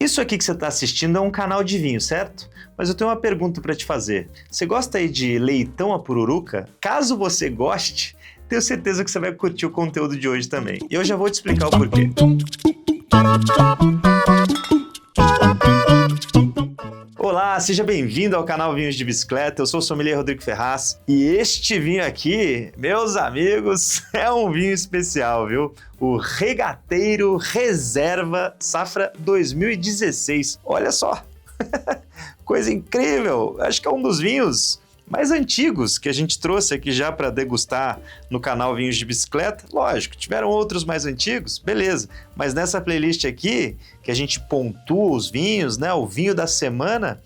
Isso aqui que você está assistindo é um canal de vinho, certo? Mas eu tenho uma pergunta para te fazer. Você gosta aí de leitão à pururuca? Caso você goste, tenho certeza que você vai curtir o conteúdo de hoje também. E eu já vou te explicar o porquê. Olá, seja bem-vindo ao canal Vinhos de Bicicleta, eu sou o sommelier Rodrigo Ferraz e este vinho aqui, meus amigos, é um vinho especial, viu? O Regateiro Reserva Safra 2016. Olha só, coisa incrível, acho que é um dos vinhos mais antigos que a gente trouxe aqui já para degustar no canal Vinhos de Bicicleta. Lógico, tiveram outros mais antigos, beleza, mas nessa playlist aqui, que a gente pontua os vinhos, né, o vinho da semana,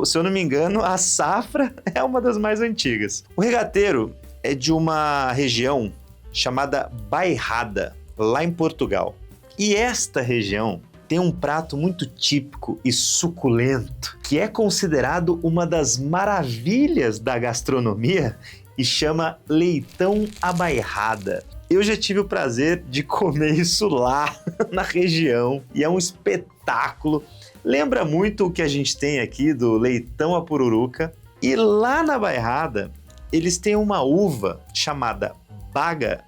se eu não me engano, a safra é uma das mais antigas. O Regateiro é de uma região chamada Bairrada, lá em Portugal. E esta região tem um prato muito típico e suculento, que é considerado uma das maravilhas da gastronomia e chama leitão à bairrada. Eu já tive o prazer de comer isso lá na região e é um espetáculo. Lembra muito o que a gente tem aqui do leitão à pururuca. E lá na bairrada, eles têm uma uva chamada baga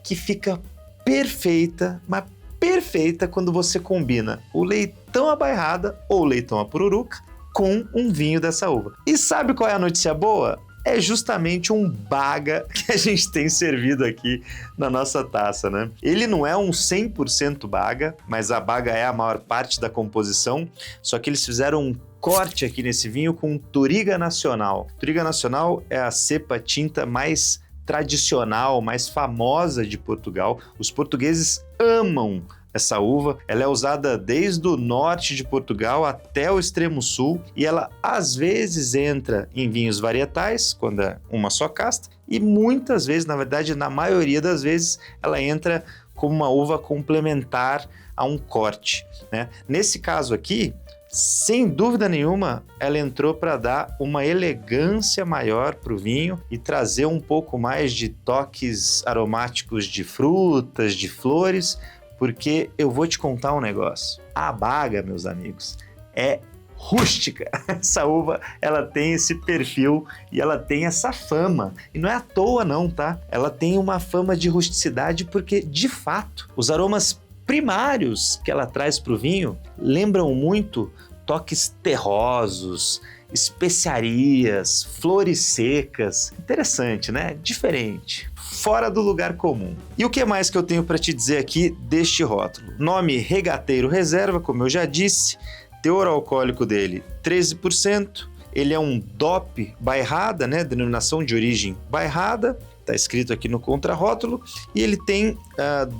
que fica perfeita, mas perfeita quando você combina o leitão à bairrada ou leitão à pururuca com um vinho dessa uva. E sabe qual é a notícia boa? É justamente um baga que a gente tem servido aqui na nossa taça, né? Ele não é um 100% baga, mas a baga é a maior parte da composição, só que eles fizeram um corte aqui nesse vinho com Touriga Nacional. Touriga Nacional é a cepa tinta mais tradicional, mais famosa de Portugal. Os portugueses amam essa uva, ela é usada desde o norte de Portugal até o extremo sul e ela às vezes entra em vinhos varietais, quando é uma só casta, e muitas vezes, na verdade, na maioria das vezes, ela entra como uma uva complementar a um corte, né? Nesse caso aqui, sem dúvida nenhuma, ela entrou para dar uma elegância maior para o vinho e trazer um pouco mais de toques aromáticos de frutas, de flores, porque eu vou te contar um negócio. A baga, meus amigos, é rústica. Essa uva, ela tem esse perfil e ela tem essa fama. E não é à toa não, tá? Ela tem uma fama de rusticidade porque, de fato, os aromas primários que ela traz para o vinho lembram muito toques terrosos, especiarias, flores secas. Interessante, né? Diferente, fora do lugar comum. E o que mais que eu tenho para te dizer aqui deste rótulo? Nome Regateiro Reserva, como eu já disse, teor alcoólico dele 13%, ele é um DOP Bairrada, né? Denominação de origem Bairrada, está escrito aqui no contrarótulo, e ele tem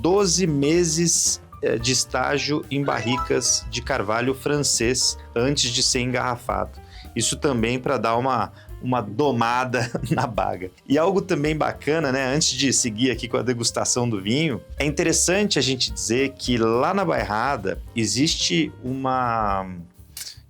12 meses de estágio em barricas de carvalho francês antes de ser engarrafado. Isso também para dar uma domada na baga. E algo também bacana, né? Antes de seguir aqui com a degustação do vinho, é interessante a gente dizer que lá na Bairrada existe uma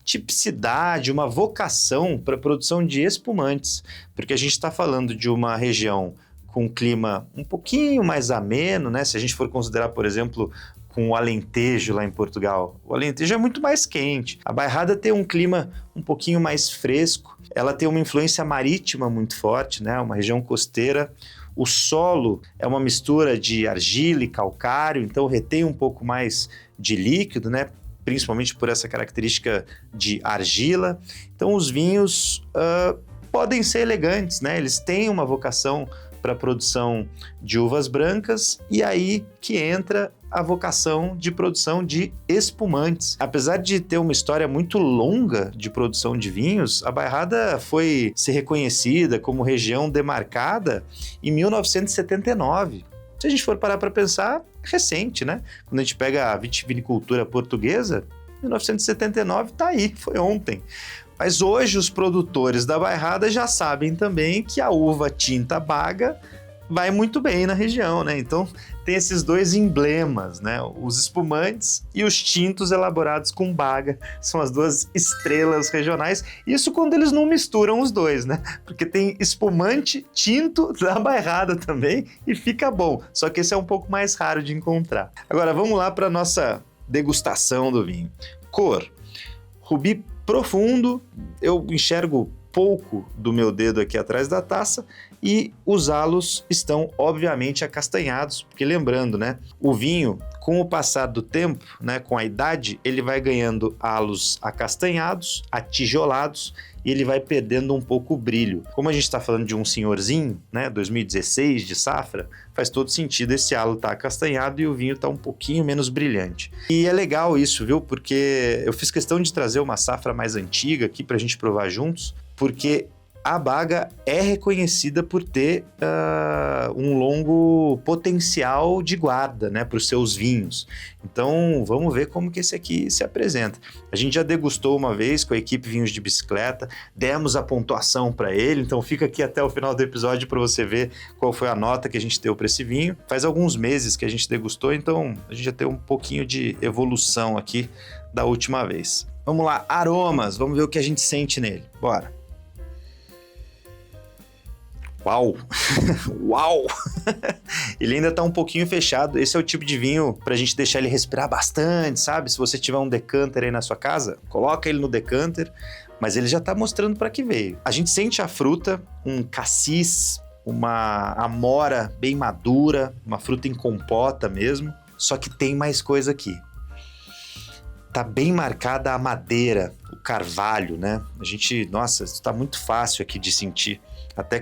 tipicidade, uma vocação para a produção de espumantes, porque a gente está falando de uma região com um clima um pouquinho mais ameno, né? Se a gente for considerar, por exemplo, com o Alentejo lá em Portugal. O Alentejo é muito mais quente. A Bairrada tem um clima um pouquinho mais fresco. Ela tem uma influência marítima muito forte, né? Uma região costeira. O solo é uma mistura de argila e calcário, então retém um pouco mais de líquido, né? Principalmente por essa característica de argila. Então os vinhos podem ser elegantes, né? Eles têm uma vocação para a produção de uvas brancas e aí que entra a vocação de produção de espumantes. Apesar de ter uma história muito longa de produção de vinhos, a Bairrada foi ser reconhecida como região demarcada em 1979. Se a gente for parar para pensar, é recente, né? Quando a gente pega a vitivinicultura portuguesa, 1979 está aí, foi ontem. Mas hoje os produtores da Bairrada já sabem também que a uva tinta baga vai muito bem na região, né? Então tem esses dois emblemas, né? Os espumantes e os tintos elaborados com baga. São as duas estrelas regionais. Isso quando eles não misturam os dois, né? Porque tem espumante tinto da Bairrada também e fica bom. Só que esse é um pouco mais raro de encontrar. Agora vamos lá para a nossa degustação do vinho. Cor, rubi profundo, eu enxergo pouco do meu dedo aqui atrás da taça e os halos estão obviamente acastanhados, porque lembrando, né, o vinho com o passar do tempo, né, com a idade, ele vai ganhando halos acastanhados, atijolados e ele vai perdendo um pouco o brilho. Como a gente está falando de um senhorzinho, né, 2016 de safra, faz todo sentido esse halo estar acastanhado e o vinho está um pouquinho menos brilhante. E é legal isso, viu? Porque eu fiz questão de trazer uma safra mais antiga aqui para a gente provar juntos, porque a Baga é reconhecida por ter um longo potencial de guarda, né, para os seus vinhos. Então, vamos ver como que esse aqui se apresenta. A gente já degustou uma vez com a equipe Vinhos de Bicicleta, demos a pontuação para ele, então fica aqui até o final do episódio para você ver qual foi a nota que a gente deu para esse vinho. Faz alguns meses que a gente degustou, então a gente já tem um pouquinho de evolução aqui da última vez. Vamos lá, aromas, vamos ver o que a gente sente nele. Bora! Uau! Uau! Ele ainda tá um pouquinho fechado. Esse é o tipo de vinho pra gente deixar ele respirar bastante, sabe? Se você tiver um decanter aí na sua casa, coloca ele no decanter, mas ele já tá mostrando pra que veio. A gente sente a fruta, um cassis, uma amora bem madura, uma fruta em compota mesmo, só que tem mais coisa aqui. Tá bem marcada a madeira, o carvalho, né? Nossa, isso tá muito fácil aqui de sentir. Até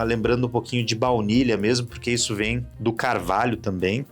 lembrando um pouquinho de baunilha mesmo, porque isso vem do carvalho também.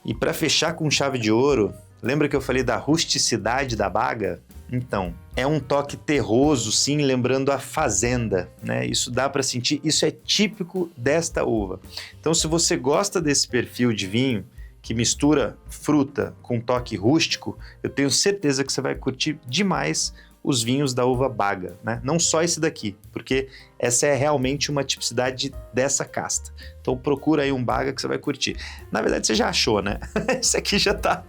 E para fechar com chave de ouro, lembra que eu falei da rusticidade da Baga? Então, é um toque terroso, sim, lembrando a fazenda, né? Isso dá para sentir, isso é típico desta uva. Então, se você gosta desse perfil de vinho, que mistura fruta com toque rústico, eu tenho certeza que você vai curtir demais os vinhos da uva Baga, né? Não só esse daqui, porque essa é realmente uma tipicidade dessa casta. Então procura aí um Baga que você vai curtir. Na verdade você já achou, né? Esse aqui já tá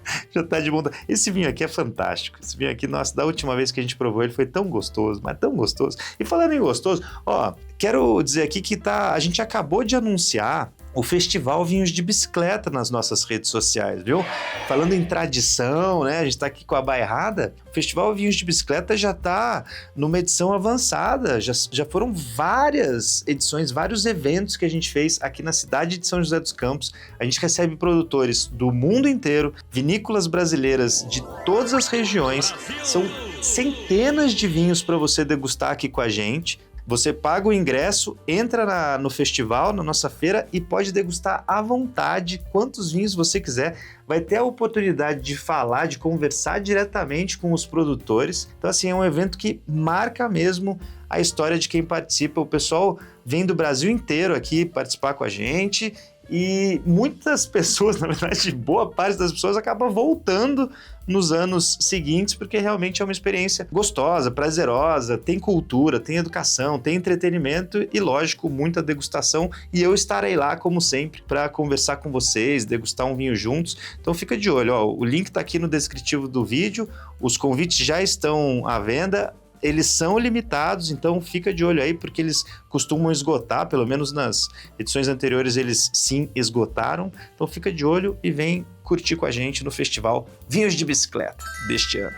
de bom. Esse vinho aqui é fantástico. Esse vinho aqui, nossa, da última vez que a gente provou ele foi tão gostoso, mas tão gostoso. E falando em gostoso, ó, quero dizer aqui que a gente acabou de anunciar o Festival Vinhos de Bicicleta nas nossas redes sociais, viu? Falando em tradição, né? A gente tá aqui com a bairrada. O Festival Vinhos de Bicicleta já tá numa edição avançada. Já foram várias edições, vários eventos que a gente fez aqui na cidade de São José dos Campos. A gente recebe produtores do mundo inteiro, vinícolas brasileiras de todas as regiões. São centenas de vinhos para você degustar aqui com a gente. Você paga o ingresso, entra no festival, na nossa feira e pode degustar à vontade quantos vinhos você quiser. Vai ter a oportunidade de falar, de conversar diretamente com os produtores. Então, assim, é um evento que marca mesmo a história de quem participa. O pessoal vem do Brasil inteiro aqui participar com a gente. E muitas pessoas, na verdade, boa parte das pessoas acaba voltando nos anos seguintes, porque realmente é uma experiência gostosa, prazerosa, tem cultura, tem educação, tem entretenimento e, lógico, muita degustação. E eu estarei lá, como sempre, para conversar com vocês, degustar um vinho juntos. Então fica de olho, ó, o link está aqui no descritivo do vídeo, os convites já estão à venda. Eles são limitados, então fica de olho aí, porque eles costumam esgotar, pelo menos nas edições anteriores eles sim esgotaram. Então fica de olho e vem curtir com a gente no Festival Vinhos de Bicicleta deste ano.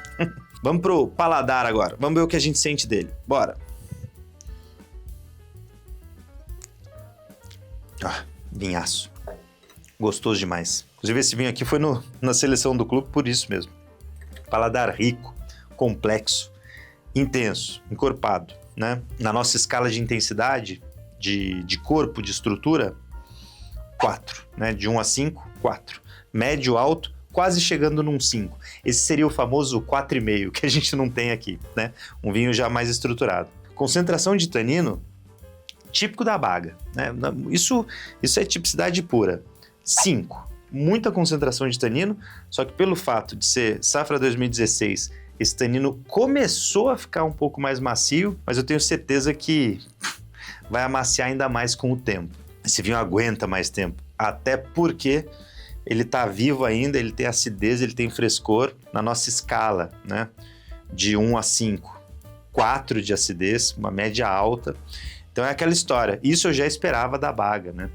Vamos pro paladar agora, vamos ver o que a gente sente dele. Bora! Vinhaço. Gostoso demais. Inclusive esse vinho aqui foi na seleção do clube por isso mesmo. Paladar rico, complexo, intenso, encorpado, né? Na nossa escala de intensidade, de corpo, de estrutura, 4, né? De 1 a 5, 4. Médio, alto, quase chegando num 5. Esse seria o famoso 4,5, que a gente não tem aqui, né? Um vinho já mais estruturado. Concentração de tanino, típico da Baga, né? Isso é tipicidade pura. 5. Muita concentração de tanino, só que pelo fato de ser safra 2016, esse tanino começou a ficar um pouco mais macio, mas eu tenho certeza que vai amaciar ainda mais com o tempo. Esse vinho aguenta mais tempo, até porque ele está vivo ainda, ele tem acidez, ele tem frescor na nossa escala, né? De 1 a 5. 4 de acidez, uma média alta. Então é aquela história. Isso eu já esperava da Baga, né?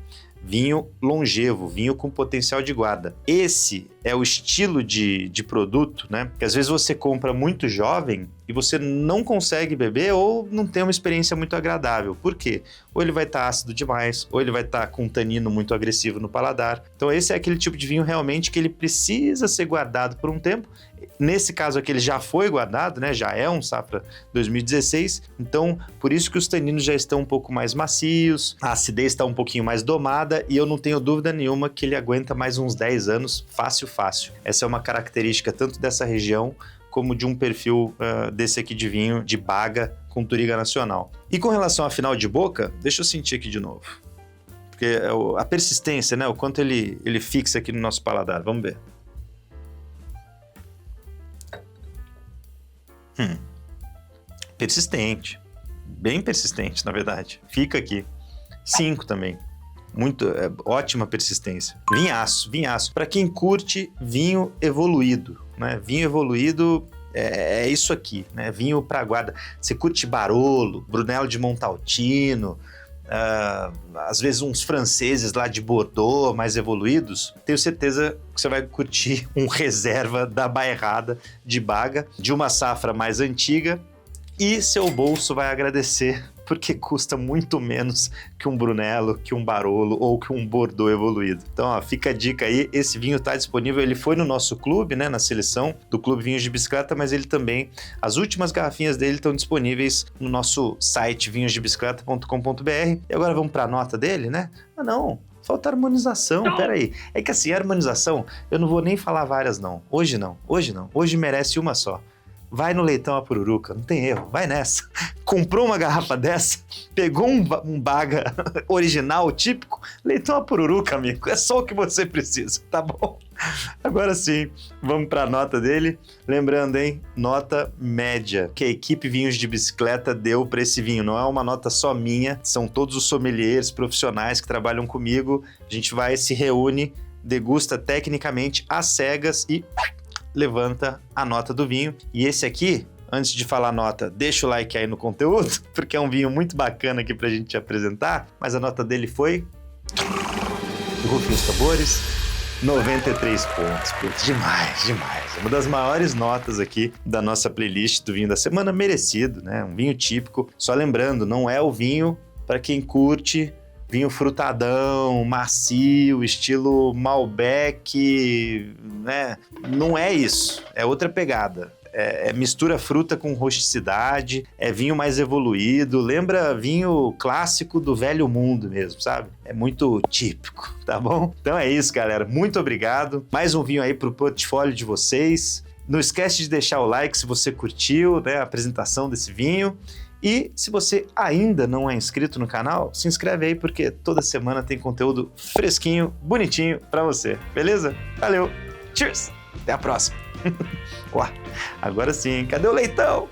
vinho longevo, vinho com potencial de guarda. Esse é o estilo de produto, né? Que às vezes você compra muito jovem e você não consegue beber ou não tem uma experiência muito agradável. Por quê? Ou ele vai estar ácido demais, ou ele vai estar com um tanino muito agressivo no paladar. Então esse é aquele tipo de vinho realmente que ele precisa ser guardado por um tempo. Nesse caso aqui ele já foi guardado, né? Já é um safra 2016, então por isso que os taninos já estão um pouco mais macios, a acidez está um pouquinho mais domada e eu não tenho dúvida nenhuma que ele aguenta mais uns 10 anos fácil. Essa é uma característica tanto dessa região como de um perfil desse aqui de vinho de Baga com Touriga Nacional. E com relação à final de boca, deixa eu sentir aqui de novo. Porque a persistência, né? O quanto ele fixa aqui no nosso paladar. Vamos ver. Persistente. Bem persistente, na verdade. Fica aqui. 5 também. Ótima persistência. Vinhaço. Para quem curte vinho evoluído, né? Vinho evoluído é isso aqui, né? Vinho para guarda. Você curte Barolo, Brunello de Montalcino, às vezes uns franceses lá de Bordeaux mais evoluídos, tenho certeza que você vai curtir um reserva da Bairrada de Baga, de uma safra mais antiga, e seu bolso vai agradecer, porque custa muito menos que um Brunello, que um Barolo ou que um Bordeaux evoluído. Então, ó, fica a dica aí, esse vinho está disponível, ele foi no nosso clube, né, na seleção do Clube Vinhos de Bicicleta, mas ele também, as últimas garrafinhas dele estão disponíveis no nosso site vinhosdebicicleta.com.br. E agora vamos para a nota dele, né? Ah, não. Falta harmonização, peraí. É que assim, a harmonização, eu não vou nem falar várias não. Hoje não. Hoje merece uma só. Vai no Leitão a Pururuca, não tem erro, vai nessa. Comprou uma garrafa dessa, pegou um Baga original, típico, Leitão a Pururuca, amigo, é só o que você precisa, tá bom? Agora sim, vamos para a nota dele. Lembrando, hein, nota média que a equipe Vinhos de Bicicleta deu para esse vinho. Não é uma nota só minha, são todos os sommeliers profissionais que trabalham comigo. A gente se reúne, degusta tecnicamente às cegas e levanta a nota do vinho. E esse aqui, antes de falar a nota, deixa o like aí no conteúdo, porque é um vinho muito bacana aqui pra gente te apresentar, mas a nota dele foi... Rufem os tambores, 93 pontos. Putz, demais. Uma das maiores notas aqui da nossa playlist do vinho da semana, merecido, né? Um vinho típico. Só lembrando, não é o vinho para quem curte vinho frutadão, macio, estilo Malbec, né? Não é isso, é outra pegada. Mistura fruta com rusticidade, é vinho mais evoluído, lembra vinho clássico do velho mundo mesmo, sabe? É muito típico, tá bom? Então é isso, galera. Muito obrigado. Mais um vinho aí pro portfólio de vocês. Não esquece de deixar o like se você curtiu, né, a apresentação desse vinho. E se você ainda não é inscrito no canal, se inscreve aí porque toda semana tem conteúdo fresquinho, bonitinho pra você, beleza? Valeu, cheers, até a próxima. Ué, agora sim, cadê o leitão?